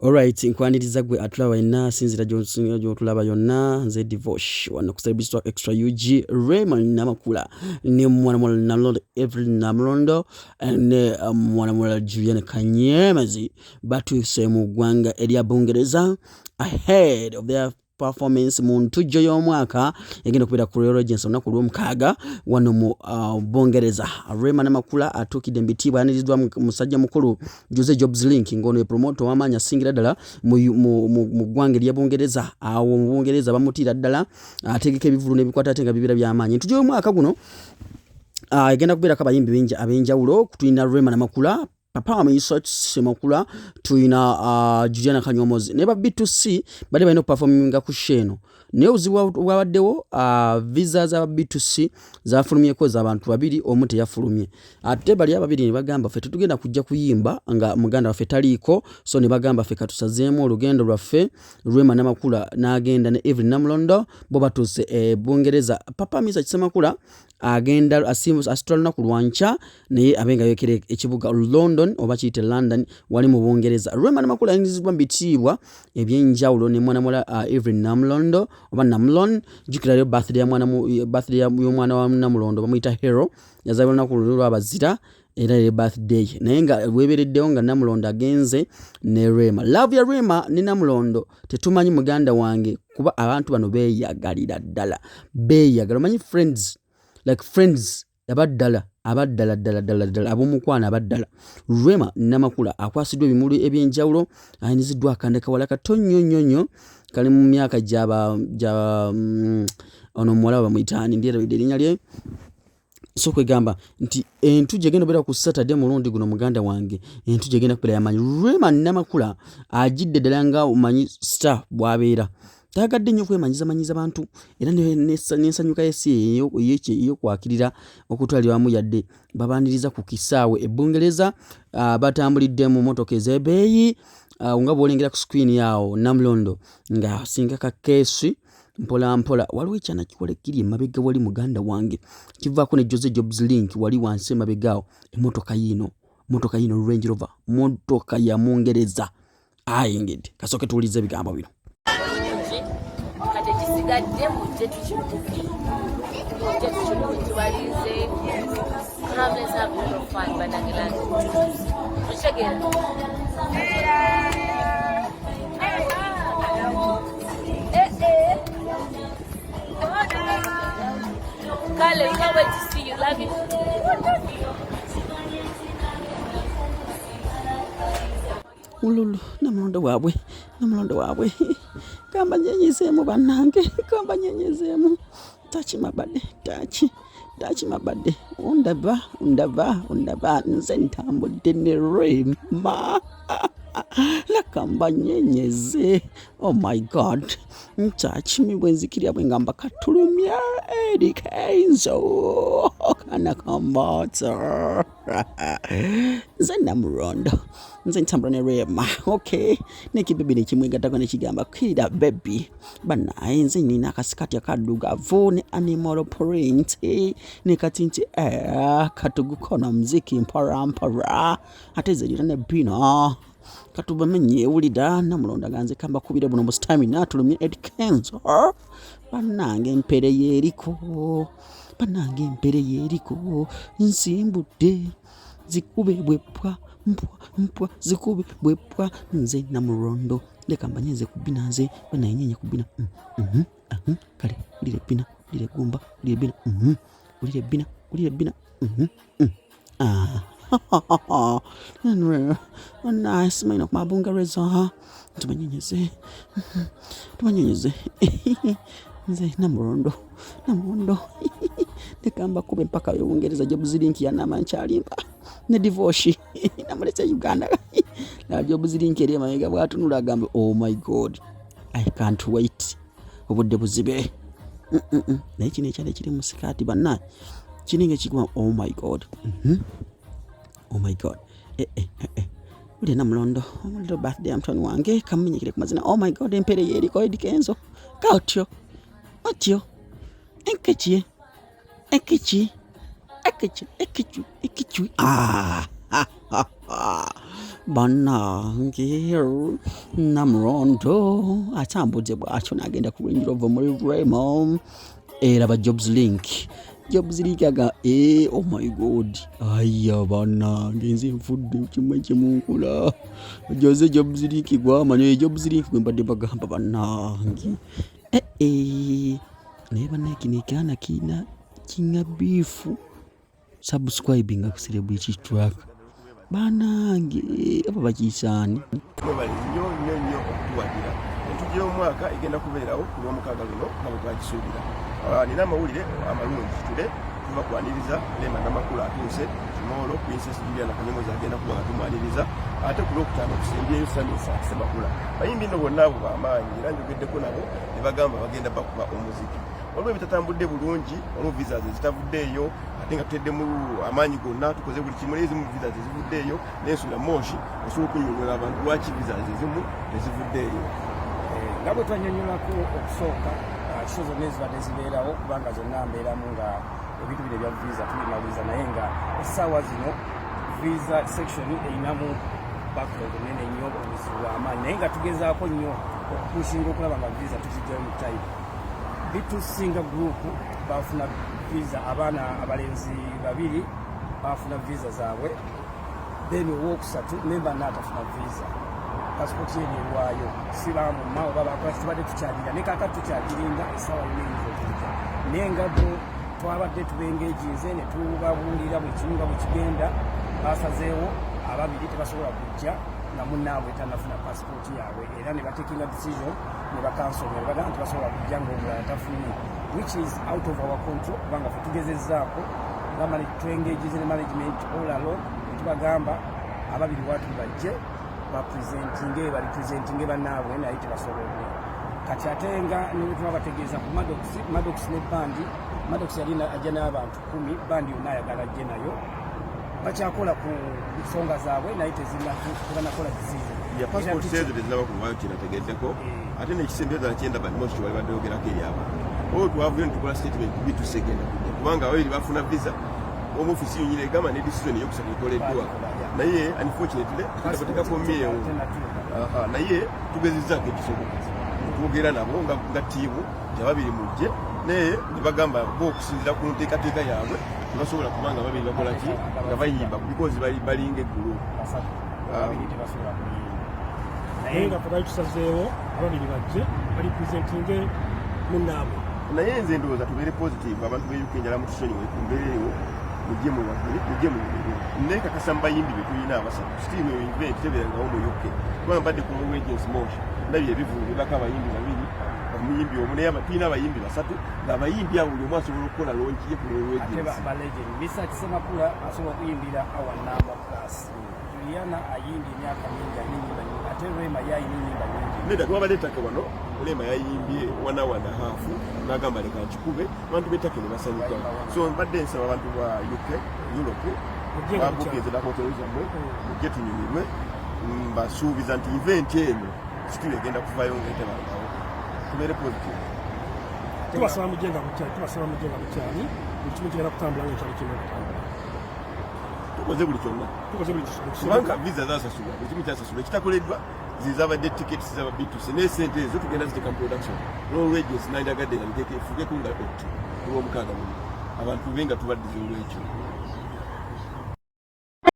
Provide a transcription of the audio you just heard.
Alright, nkwaniriza gwe atulaba ina sinzira gy'otulaba yonna nze divorce wano ku Celebrity Extra UG Rema Namakula ne mwana Namulondo Namulondo ne mwana Juliana Batuse mu ggwanga erya Bungereza ahead of their performance mu ntujjo y'omwaka egenda kubeera ku Royal Regents olunaku lw'omukaaga wano mu Bungereza. Rema Namakula atuukidde Mubitibwa yaniriddwa musajja mukulu Jose Jobs Link ng'ono promoter w'amaanyi asingira ddala mu ggwanga erya Bungereza. Awo mu Bungereza bamutiira ddala ategeka ebivulu n'ebikwata ate nga bibira by'amaanyi. Ntujjo y'omwaka guno egenda kubeerako abayimbi bingi ab'enjawulo. Tulina Rema Namakula, Papa Amiso Semakula, tuina Juliana Kanyomozi ne B2C bali balina okuperforminga ku sheno. Naye obuzibu bwabaddewo visa za B2C zafulumyeko z'abantu babiri omu teyafulumye. Ate bali ababiri ne bagamba ffe tetugenda kujja kuyimba nga muganda waffe taliiko, so ne bagamba ffe katusazeemu olugendo lwaffe. Rema Namakula n'agenda ne Namulondo bo batuuse Bungereza. Papa Amiso Semakula agenda asitula lunaku lwanca naye abenga yekera ekibuga London oba kiyite London wali mu Bungereza. Rema Namakula ayingiziddwa mu bitiibwa ebyenjawulo ne mwana Namulondo oba Namulon. Jjukira leo birthday y'omwana wa Namulondo bamuyita Hero yazaalibwa lunaku lw'abazira era le birthday naye nga weebereddewo nga Namulondo agenze ne Rema. Love ya Rema ne Namulondo tetumanyi muganda wange kuba abantu bano beeyagalira ddala beeyagala omanyi friends like friends abaddala ab'omukwana abaddala. Rema Namakula akwasiddwa ebimulu ebyenjawulo ayiniziddwa akanda kawala katonyo nnyo kali mu myaka ono muwala bamuyitaani ndyerabidde erinnya lye so kwegamba nti entujja egenda okubeera ku Saturday mulundi guno muganda wange entujja egenda kubeera yamanyi. Rema Namakula agidde ddala nga omanyi star bw'abeera tayagadde nnyo kwemanyiza bantu era n'ensanyuka y'ensi ey'okwakirira okutwalira wamu yadde babaniriza ku Kisawe Bungereza. Batambulidde mu motoka ez'ebbeeyi nga bw'olengera ku screen yawo Namulondo nga asinga ka keesi mpola waliwo ekyana kiwole kiri emabega wali muganda wange kivaako ne Jose Jobs Link wali wansi emabegaawo emmotoka yino Range Rover motoka ya Mungereza ayingidde. Kasooke tuwulize ebigambo bino. Kale, can't wait to see you. Love you. Ululu Namulondo waabwe kamba nyenyezeemu bannange kamba nyenyezeemu tachi mabade ondaba nze ntambudde ne Rema lakamba nyenyeze. Oh my God, touch me bwenzikirya bwe ngamba katulumya edikenzo kana kambata nze Namulondo nze ntambula ne Rema. Okay, nekibebi nekimwegattako nekigamba kira baby banaye nze nina akasikati akaddugavu ne animal print ne katinti katugukona muziki mpara ate zerira ne bina katubamenye ewulira Namulondo ganze kamba kubire buno mustamina tulumye edikenzo banange empere yeriko nsimbudde zikube bwepwa mpwa zikube bwepwa nze Namulondo leka mbanyeze kubina nze banayenyenye kubina kale ulire bina ulire gumba ulire bina ulire bina nice maina kwa Bungereza tumanyenyeze nze Namulondo nekamba kube mpaka Bungereza Jobs Link ya namanchalimba ne divorce namuletse Uganda na Jobs Link eri amanyega bwatunula agambe oh my God I can't wait obudde buzibe naye kino ekyali kiri mu sikati banna kininge kigwa oh my God uli Namulondo little birthday amtoni wange kamenyekere ku mazina oh my God empere yeriko edikenzo kaotyo otyo enkechi bannange Namulondo Akyamudde bw'atyo n'agenda ku Range Rover muri Rema era ba Jobs Link aga oh my god aya bannange nze nfudde kimwe kimunkula Jose Jobs Link gwamanya Jobs Link gwe mbadde bagamba bannange naye bannange nekana kina kinga bifu subscribing ku celebrity track banange aba bakisaani bali nnyo okutuwagira entujja y'omwaka egenda kubeerawo ku lw'omukaaga luno nga bwe twakisuubira nina amawulire amalungi tule tuva kwaniriza Rema Namakula atuuse tomorrow Princess Juliana Batuse agenda kuba tumwaniriza ate ku lwokutaano tusembyeyo Sanyusa Semakula bayimbi nno bonna abo b'amaanyi era njogeddeko nabo ne bagamba bagenda bakuba omuziki waliwo ebitatambudde bulungi waliwo visas ezitavuddeeyo ate nga tuteddemu amaanyi gonna tukoze buli kimu n'ezimu visas ezivuddeeyo n'ensula Moshi osobola okunyonyola abantu lwaki visas ezimu tezivuddeeyo nga bwe twannyonnyolako okusooka kiso zonna ezibadde zibeerawo kubanga zonna mbeeramu nga ebintu bino ebya visa tubimaliriza naye nga essaawa zino visa section erinamu backlog nene nnyo obuzibu bw'amaanyi naye nga tugezaako nnyo okupushinga okulaba nga visa tuzijjayo mu time bitusinga group bafuna visa abaana abalenzi babiri bafuna visa zaabwe then owokusatu memba n'atafuna visa passport ye nerwayo sibaamu mao babakatubadde tukyalira ne kaka tukyagirinda essaawa yinayinza okujja naye nga bo twabadde tubengeeginze ne tubabuulira buli kimu nga bwe kigenda basazeewo ababiri tebasobola kujja nga munnaabwe tanafuna passport yaabwe era ne batekinga decision ne bakansonga ne bagamba tebasobola kujja ng'omulala tafunye which is out of our control kubanga fe tugezezzaako nga twengeegize ne management all along ne tubagamba ababiri watu bajje balipresentinge bannaabwe naye tebasobodde kati ate nga niwe tubabategeeza ku Maddox ne bandi Maddox yali ajja n'abantu 10 bandi yonna ayagala ajje nayo bakyakola ku nsonga zaabwe naye tebanakola decision ya passport sezo tezinaba kuvayo kinategeddeko ate n'ekisembeyo ddala kyenda bandi Moshi bali baddeyogerako eri abantu oyo twavuyo ne tukola statement bitusegenda kujja kubanga ababiri bafuna visa omu ofisi yonyine egamba ne decision eyokusatu ekoleddwa naye unfortunately tutabatekako myewo naye tugezezzaako ekisoboka twogera nabo nga ttiimu gyababiri mujje naye ne bagamba bo okusinziira ku nteekateeka yaabwe tebasobola kubanga babiri bakola ki nga bayimba because balinga eggulu naye nga twali tusazeewo ababiri bajje bali presentinge munnaabwe naye nze ndowooza tubeere positive abantu b'eUK njala mutusonyiwe ku mbeera eyo mujje mu mubiri nekakasa mu bayimbi be tulina abasatu still event tebeerangawo mu UK kubanga mbadde ku Agency Moshi ndabye ebivundibako abayimbi babiri omuyimbi omu naye tulina abayimbi basatu ng'abayimbi abo buli omu asobola okukola lonki ye ku Misa Semakula asobola okuyimbira our number plus Juliana ayimbye emyaka mingi ayinyimba nyingi ate Rema yayinyimba nyingi nedda twabadde ettaka wano Rema yayimbye 1 hour and a half n'agamba leka nkikube abantu b'ettaka ne basanyuka so mbadde nsaba abantu ba UK Europe babukeeze nakotero zammwe mujje tunyumirwe mbasuubiza nti event eno situlo egenda kuvayo ngaetebangawo tubeere positive tubasaba mujenga bukyali buli kimu kigenda kutambula ngaekyalo kirina okutambula tukoze buli kyonna kubanga visa zasasulwa buli kimu kyasasulwa ekitakoleddwa zizabadde tiketi zaba Batuse n'esente ezo tugenda ziteeka mu production n'olw'egyo sinandagadde nga biteeke efugeku nga olw'omukaaga muno abantu benga tubaddiza olw'ekyo